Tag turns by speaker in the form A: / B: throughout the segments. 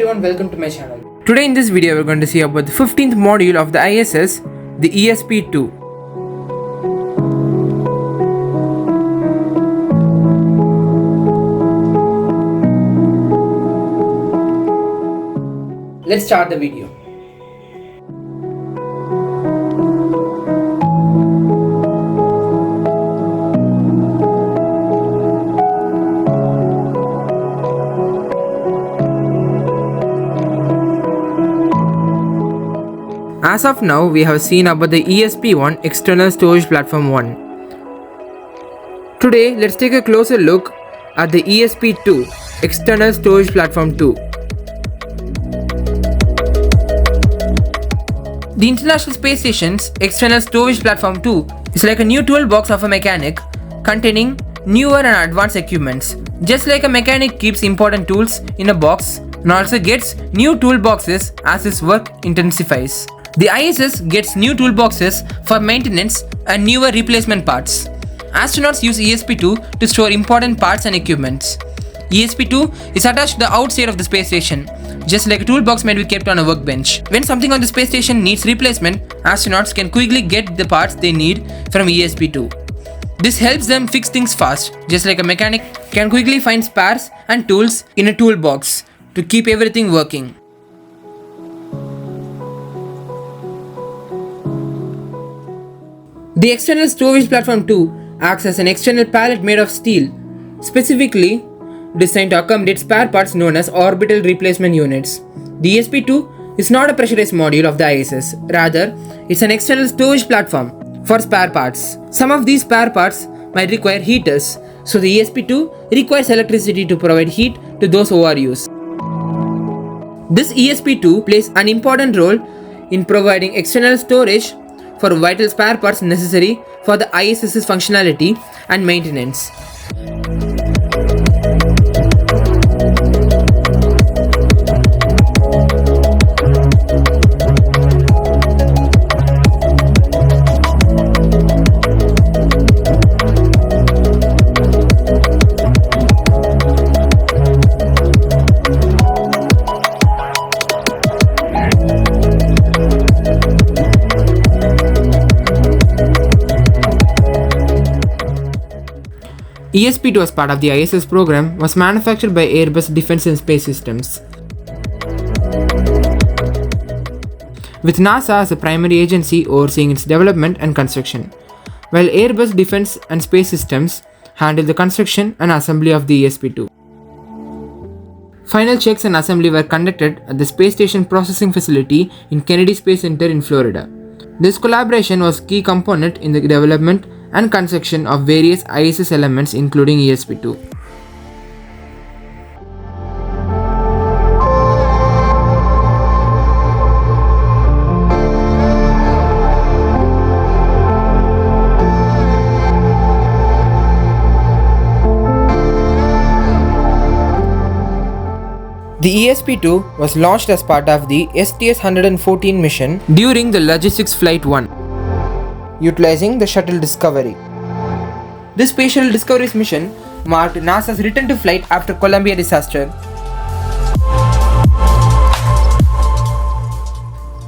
A: everyone, welcome to my channel. Today in this video we're going to see about the 15th module of the ISS, the ESP-2. Let's start the video. As of now, we have seen about the ESP-1 External Storage Platform 1. Today, let's take a closer look at the ESP-2 External Storage Platform 2. The International Space Station's External Storage Platform 2 is like a new toolbox of a mechanic containing newer and advanced equipments. Just like a mechanic keeps important tools in a box and also gets new toolboxes as his work intensifies. The ISS gets new toolboxes for maintenance and newer replacement parts. Astronauts use ESP-2 to store important parts and equipments. ESP-2 is attached to the outside of the space station, just like a toolbox might be kept on a workbench. When something on the space station needs replacement, astronauts can quickly get the parts they need from ESP-2. This helps them fix things fast, just like a mechanic can quickly find spares and tools in a toolbox to keep everything working. The External Storage Platform 2 acts as an external pallet made of steel, specifically designed to accommodate spare parts known as orbital replacement units. The ESP-2 is not a pressurized module of the ISS, rather, it's an external storage platform for spare parts. Some of these spare parts might require heaters, so the ESP-2 requires electricity to provide heat to those ORUs. This ESP-2 plays an important role in providing external storage for vital spare parts necessary for the ISS's functionality and maintenance. ESP-2 as part of the ISS program was manufactured by Airbus Defence and Space Systems, with NASA as a primary agency overseeing its development and construction, while Airbus Defence and Space Systems handled the construction and assembly of the ESP-2. Final checks and assembly were conducted at the Space Station Processing Facility in Kennedy Space Center in Florida. This collaboration was a key component in the development and construction of various ISS elements including ESP-2. The ESP-2 was launched as part of the STS-114 mission during the Logistics Flight 1. Utilizing the Shuttle Discovery. This Space Shuttle Discovery's mission marked NASA's return to flight after Columbia disaster.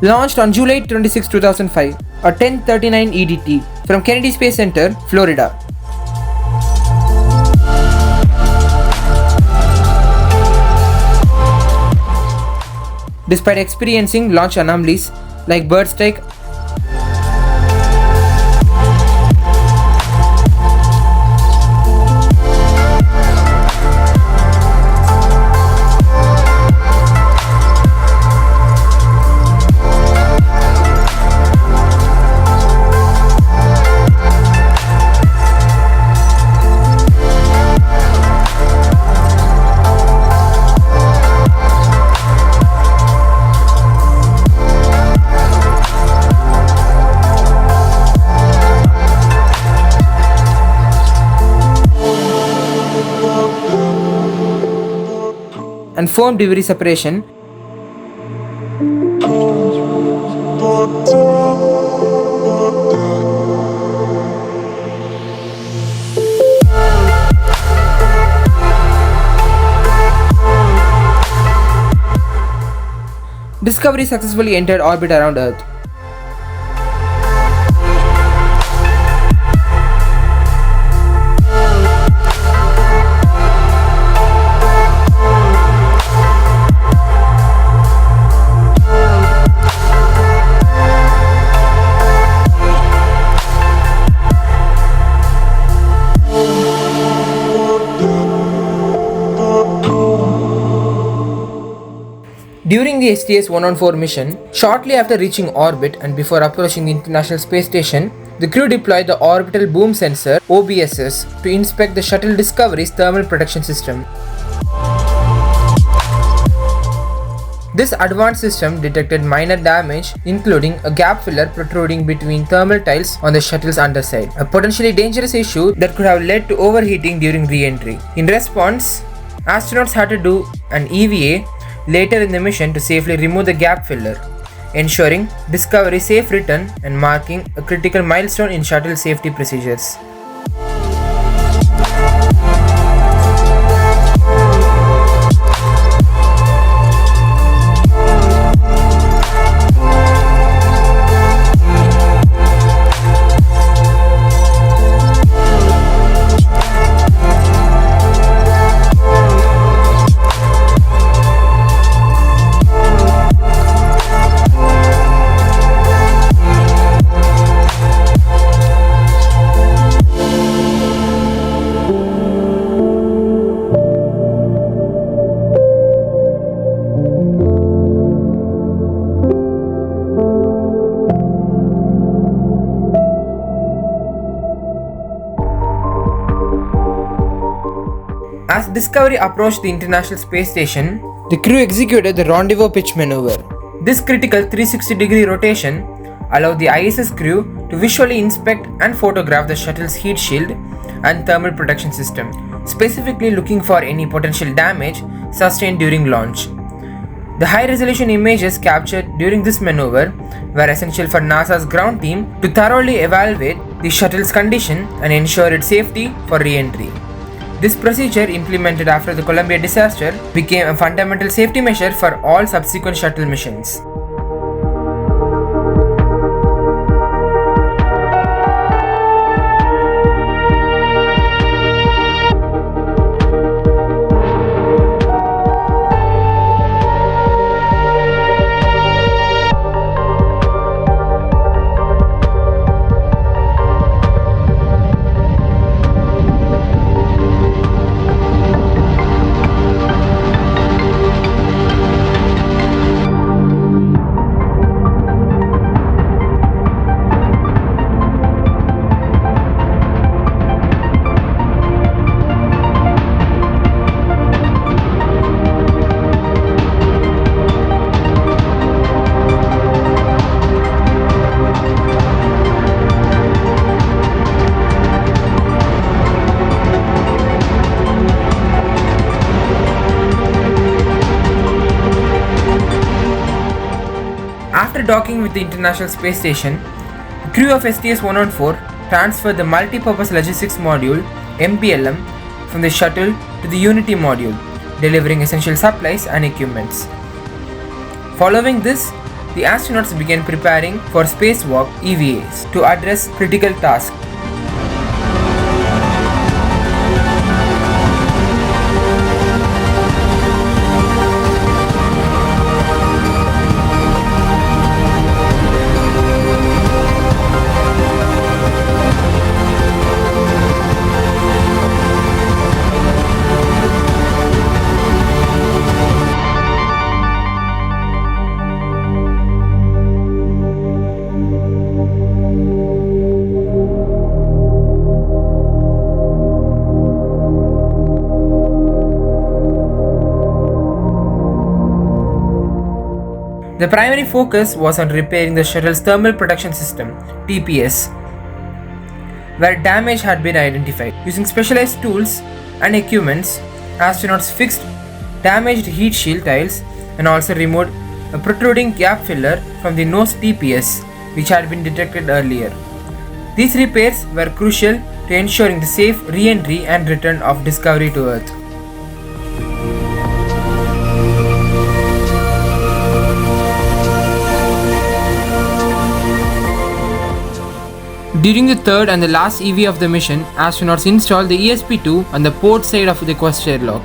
A: Launched on July 26, 2005 at 10:39 EDT from Kennedy Space Center, Florida. Despite experiencing launch anomalies like bird strike, and foam debris separation. Discovery successfully entered orbit around Earth. During the STS-114 mission, shortly after reaching orbit and before approaching the International Space Station, the crew deployed the Orbital Boom Sensor (OBSS) to inspect the shuttle Discovery's thermal protection system. This advanced system detected minor damage, including a gap filler protruding between thermal tiles on the shuttle's underside, a potentially dangerous issue that could have led to overheating during re-entry. In response, astronauts had to do an EVA later in the mission to safely remove the gap filler, ensuring Discovery's safe return and marking a critical milestone in shuttle safety procedures. As Discovery approached the International Space Station, the crew executed the rendezvous pitch maneuver. This critical 360-degree rotation allowed the ISS crew to visually inspect and photograph the shuttle's heat shield and thermal protection system, specifically looking for any potential damage sustained during launch. The high-resolution images captured during this maneuver were essential for NASA's ground team to thoroughly evaluate the shuttle's condition and ensure its safety for re-entry. This procedure, implemented after the Columbia disaster, became a fundamental safety measure for all subsequent shuttle missions. After docking with the International Space Station, the crew of STS-114 transferred the Multi-Purpose Logistics Module (MPLM) from the shuttle to the Unity module, delivering essential supplies and equipments. Following this, the astronauts began preparing for spacewalk EVAs to address critical tasks. The primary focus was on repairing the shuttle's thermal protection system (TPS), where damage had been identified. Using specialized tools and equipments, astronauts fixed damaged heat shield tiles and also removed a protruding gap filler from the nose TPS, which had been detected earlier. These repairs were crucial to ensuring the safe re-entry and return of Discovery to Earth. During the third and the last EV of the mission, astronauts installed the ESP-2 on the port side of the Quest airlock.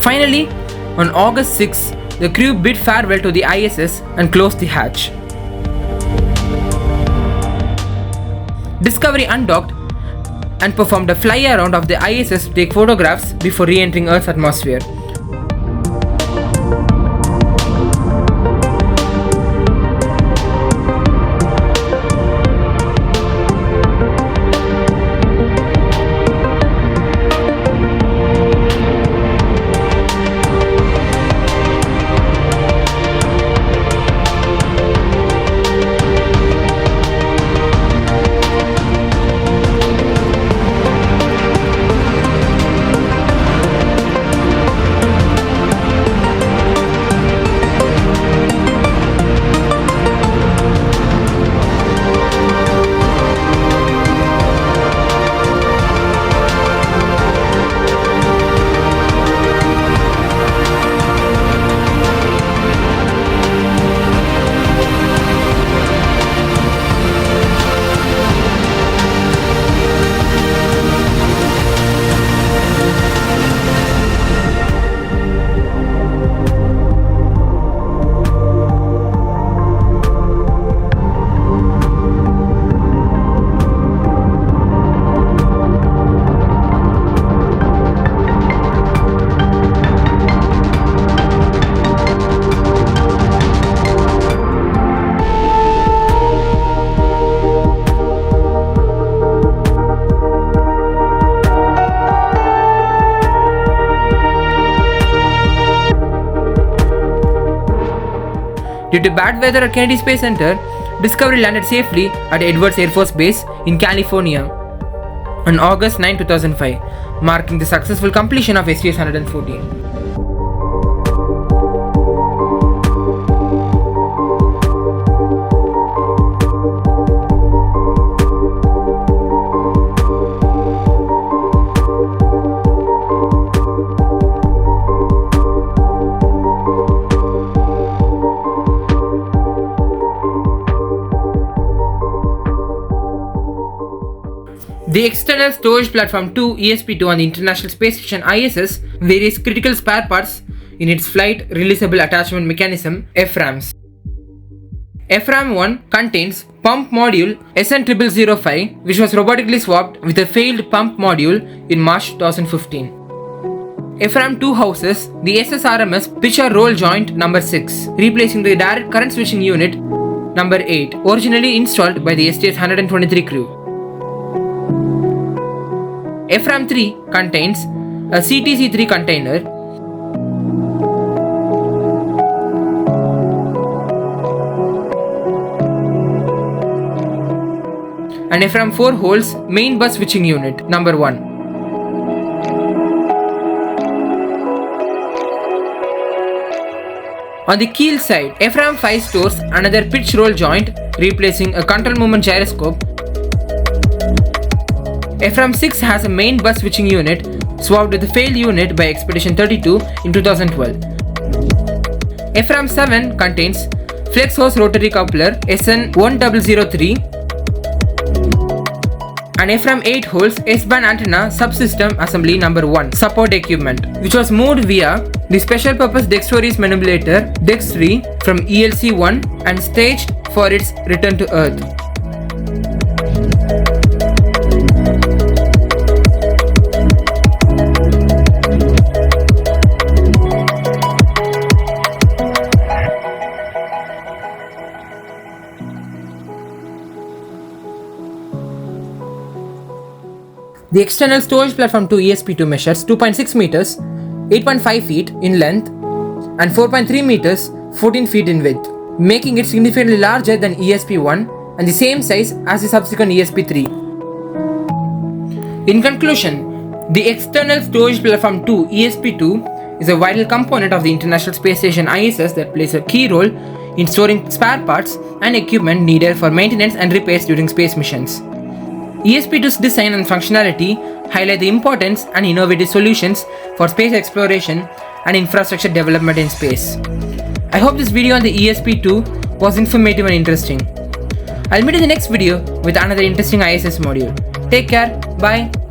A: Finally, on August 6, the crew bid farewell to the ISS and closed the hatch. Discovery undocked and performed a fly around of the ISS to take photographs before re-entering Earth's atmosphere. Due to bad weather at Kennedy Space Center, Discovery landed safely at Edwards Air Force Base in California on August 9, 2005, marking the successful completion of STS-114. The external storage platform 2 ESP-2 on the International Space Station ISS varies critical spare parts in its flight releasable attachment mechanism FRAMs. FRAM 1 contains pump module SN0005, which was robotically swapped with a failed pump module in March 2015. FRAM 2 houses the SSRMS pitcher roll joint number 6, replacing the direct current switching unit number 8, originally installed by the STS-123 crew. FRAM 3 contains a CTC3 container and FRAM 4 holds main bus switching unit number 1. On the keel side, FRAM 5 stores another pitch roll joint, replacing a control movement gyroscope. FRAM 6 has a main bus switching unit swapped with the failed unit by Expedition 32 in 2012. FRAM 7 contains flex hose rotary coupler SN1003 and FRAM 8 holds S-band antenna subsystem assembly number 1 support equipment, which was moved via the special purpose Dextroris manipulator Dex3 from ELC-1 and staged for its return to Earth. The external storage platform 2 ESP-2 measures 2.6 meters, 8.5 feet in length and 4.3 meters, 14 feet in width, making it significantly larger than ESP-1 and the same size as the subsequent ESP-3. In conclusion, the external storage platform 2 ESP-2 is a vital component of the International Space Station ISS that plays a key role in storing spare parts and equipment needed for maintenance and repairs during space missions. ESP-2's design and functionality highlight the importance and innovative solutions for space exploration and infrastructure development in space. I hope this video on the ESP-2 was informative and interesting. I'll meet you in the next video with another interesting ISS module. Take care, bye.